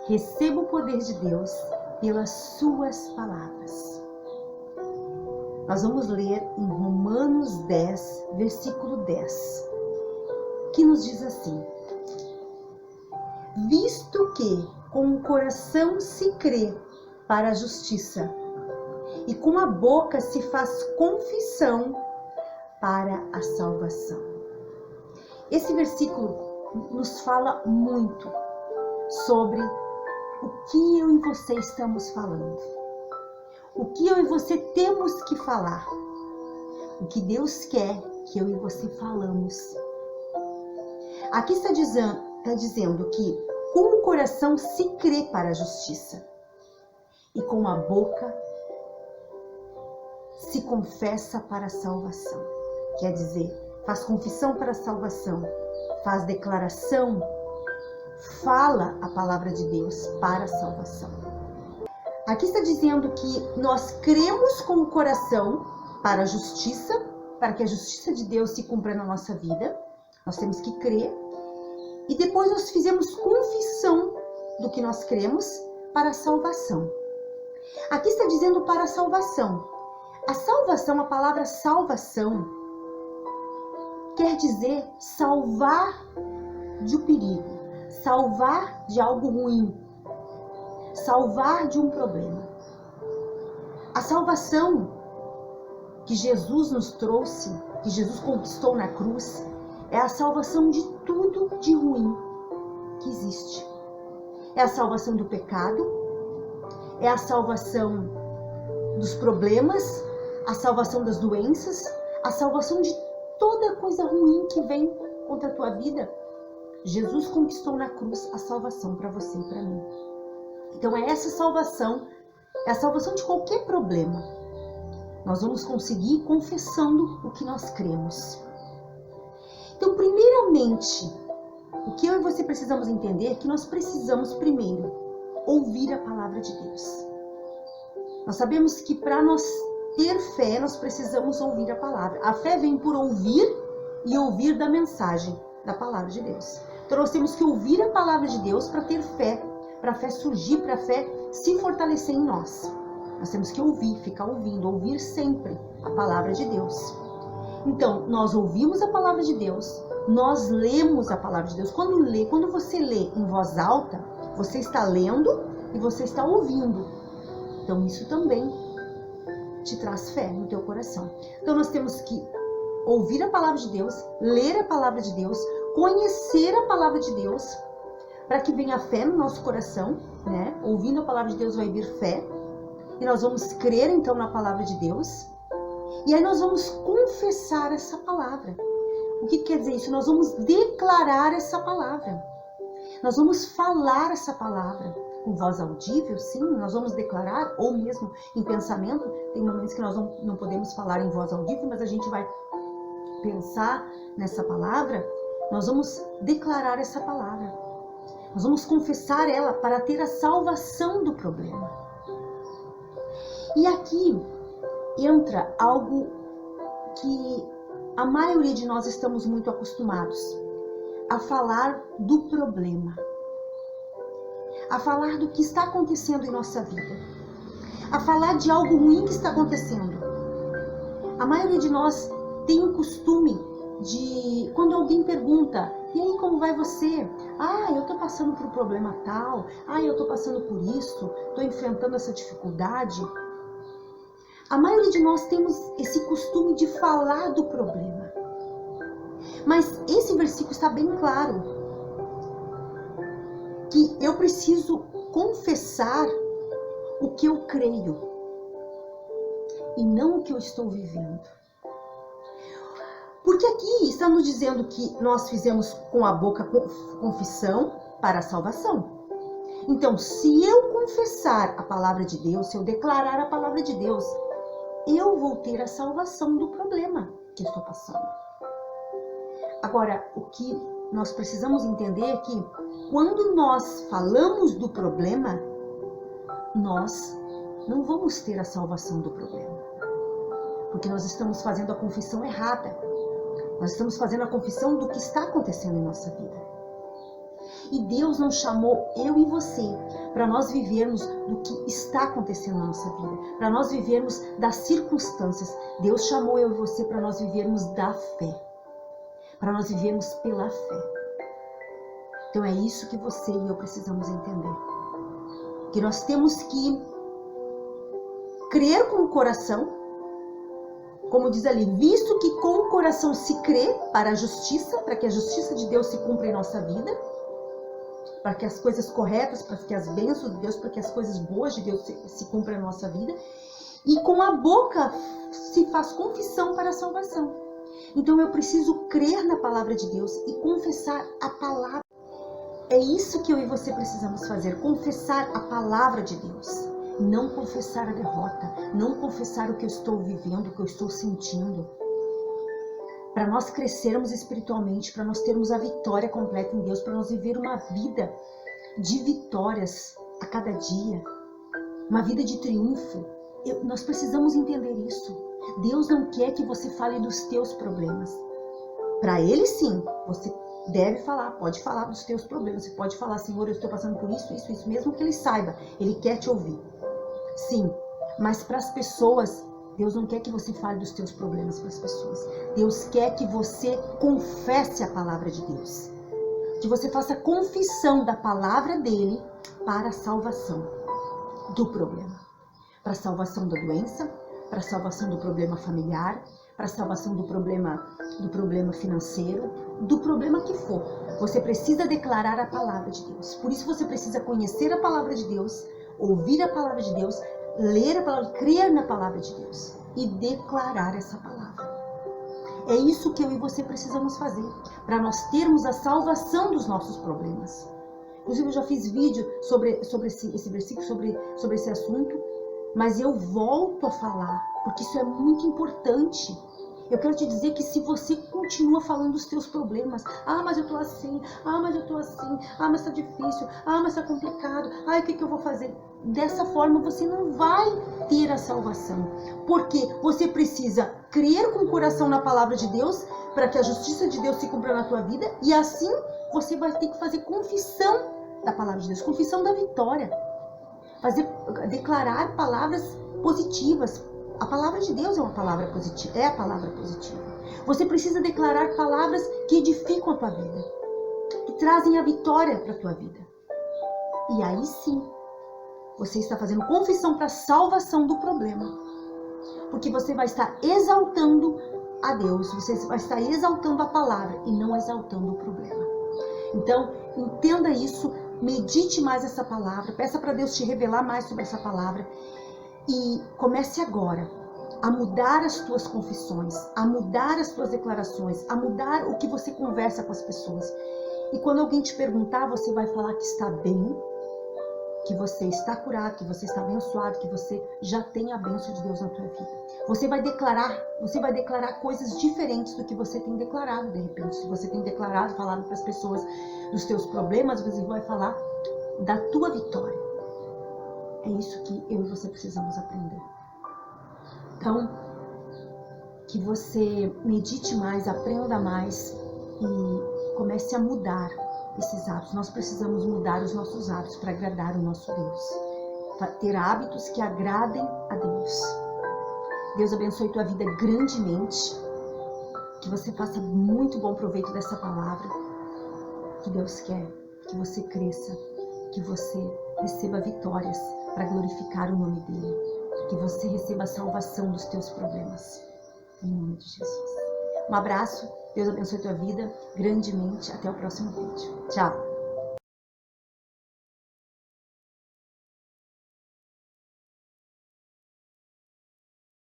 receba o poder de Deus pelas suas palavras. Nós vamos ler em Romanos 10, versículo 10, que nos diz assim: visto que com o coração se crê para a justiça e com a boca se faz confissão para a salvação. Esse versículo nos fala muito sobre o que eu e você estamos falando. O que eu e você temos que falar. O que Deus quer que eu e você falamos. Aqui está dizendo que com o coração se crê para a justiça e com a boca se confessa para a salvação. Quer dizer, faz confissão para a salvação, faz declaração, fala a palavra de Deus para a salvação. Aqui está dizendo que nós cremos com o coração para a justiça, para que a justiça de Deus se cumpra na nossa vida. Nós temos que crer. E depois nós fizemos confissão do que nós cremos para a salvação. Aqui está dizendo para a salvação. A salvação, a palavra salvação, quer dizer salvar de um perigo, salvar de algo ruim, salvar de um problema. A salvação que Jesus nos trouxe, que Jesus conquistou na cruz, é a salvação de tudo de ruim que existe. É a salvação do pecado, é a salvação dos problemas, a salvação das doenças, a salvação de toda coisa ruim que vem contra a tua vida. Jesus conquistou na cruz a salvação para você e para mim. Então é essa salvação, é a salvação de qualquer problema. Nós vamos conseguir confessando o que nós cremos. Então, primeiramente, o que eu e você precisamos entender é que nós precisamos primeiro ouvir a palavra de Deus. Nós sabemos que para nós ter fé, nós precisamos ouvir a palavra. A fé vem por ouvir e ouvir da mensagem da palavra de Deus. Então nós temos que ouvir a palavra de Deus para ter fé, para a fé surgir, para a fé se fortalecer em nós. Nós temos que ouvir, ficar ouvindo, ouvir sempre a palavra de Deus. Então, nós ouvimos a palavra de Deus, nós lemos a palavra de Deus. Quando você lê em voz alta, você está lendo e você está ouvindo. Então, isso também te traz fé no teu coração. Então, nós temos que ouvir a palavra de Deus, ler a palavra de Deus, conhecer a palavra de Deus, para que venha fé no nosso coração, né? Ouvindo a palavra de Deus vai vir fé. E nós vamos crer, então, na palavra de Deus. E aí nós vamos confessar essa palavra. O que quer dizer isso? Nós vamos declarar essa palavra. Nós vamos falar essa palavra em voz audível, sim, nós vamos declarar, ou mesmo em pensamento. Tem momentos que nós não podemos falar em voz audível, mas a gente vai pensar nessa palavra. Nós vamos declarar essa palavra. Nós vamos confessar ela para ter a salvação do problema. E aqui entra algo que a maioria de nós estamos muito acostumados a falar do problema, a falar do que está acontecendo em nossa vida, a falar de algo ruim que está acontecendo. A maioria de nós tem o costume de, quando alguém pergunta, e aí, como vai você? Ah, eu tô passando por um problema tal, ah, eu tô passando por isso, tô enfrentando essa dificuldade. A maioria de nós temos esse costume de falar do problema. Mas esse versículo está bem claro. Que eu preciso confessar o que eu creio. E não o que eu estou vivendo. Porque aqui está nos dizendo que nós fizemos com a boca confissão para a salvação. Então, se eu confessar a palavra de Deus, se eu declarar a palavra de Deus, eu vou ter a salvação do problema que estou passando. Agora, o que nós precisamos entender é que quando nós falamos do problema, nós não vamos ter a salvação do problema. Porque nós estamos fazendo a confissão errada. Nós estamos fazendo a confissão do que está acontecendo em nossa vida. E Deus não chamou eu e você para nós vivermos do que está acontecendo na nossa vida, para nós vivermos das circunstâncias. Deus chamou eu e você para nós vivermos da fé, para nós vivermos pela fé. Então é isso que você e eu precisamos entender. Que nós temos que crer com o coração, como diz ali, visto que com o coração se crê para a justiça, para que a justiça de Deus se cumpra em nossa vida, para que as coisas corretas, para que as bênçãos de Deus, para que as coisas boas de Deus se cumpram em nossa vida, e com a boca se faz confissão para a salvação. Então eu preciso crer na palavra de Deus e confessar a palavra. É isso que eu e você precisamos fazer, confessar a palavra de Deus. Não confessar a derrota, não confessar o que eu estou vivendo, o que eu estou sentindo. Para nós crescermos espiritualmente, para nós termos a vitória completa em Deus, para nós viver uma vida de vitórias a cada dia, uma vida de triunfo. Nós precisamos entender isso. Deus não quer que você fale dos teus problemas. Para Ele sim, você deve falar, pode falar dos teus problemas. Você pode falar, Senhor, eu estou passando por isso, isso, isso, mesmo que Ele saiba. Ele quer te ouvir. Sim, mas para as pessoas, Deus não quer que você fale dos teus problemas para as pessoas. Deus quer que você confesse a palavra de Deus. Que você faça confissão da palavra dele para a salvação do problema. Para a salvação da doença, para a salvação do problema familiar, para a salvação do problema financeiro, do problema que for. Você precisa declarar a palavra de Deus. Por isso você precisa conhecer a palavra de Deus, ouvir a palavra de Deus, ler a palavra, crer na palavra de Deus e declarar essa palavra. É isso que eu e você precisamos fazer para nós termos a salvação dos nossos problemas. Inclusive eu já fiz vídeo sobre esse versículo, sobre esse assunto, mas eu volto a falar, porque isso é muito importante. Eu quero te dizer que se você continua falando dos teus problemas, mas eu tô assim, mas eu tô assim, mas tá difícil, mas tá complicado, o que eu vou fazer? Dessa forma você não vai ter a salvação, porque você precisa crer com o coração na palavra de Deus, para que a justiça de Deus se cumpra na tua vida, e assim você vai ter que fazer confissão da palavra de Deus, confissão da vitória, declarar palavras positivas. A palavra de Deus é uma palavra positiva, é a palavra positiva. Você precisa declarar palavras que edificam a tua vida, que trazem a vitória para a tua vida. E aí sim, você está fazendo confissão para a salvação do problema. Porque você vai estar exaltando a Deus, você vai estar exaltando a palavra e não exaltando o problema. Então, entenda isso, medite mais essa palavra, peça para Deus te revelar mais sobre essa palavra. E comece agora a mudar as tuas confissões, a mudar as tuas declarações, a mudar o que você conversa com as pessoas. E quando alguém te perguntar, você vai falar que está bem, que você está curado, que você está abençoado, que você já tem a bênção de Deus na tua vida. Você vai declarar coisas diferentes do que você tem declarado, de repente. Se você tem declarado, falado para as pessoas dos teus problemas, você vai falar da tua vitória. É isso que eu e você precisamos aprender. Então, que você medite mais, aprenda mais e comece a mudar esses hábitos. Nós precisamos mudar os nossos hábitos para agradar o nosso Deus. Ter hábitos que agradem a Deus. Deus abençoe tua vida grandemente. Que você faça muito bom proveito dessa palavra. Que Deus quer que você cresça, que você receba vitórias para glorificar o nome dele, que você receba a salvação dos teus problemas, em nome de Jesus. Um abraço, Deus abençoe tua vida grandemente, até o próximo vídeo. Tchau!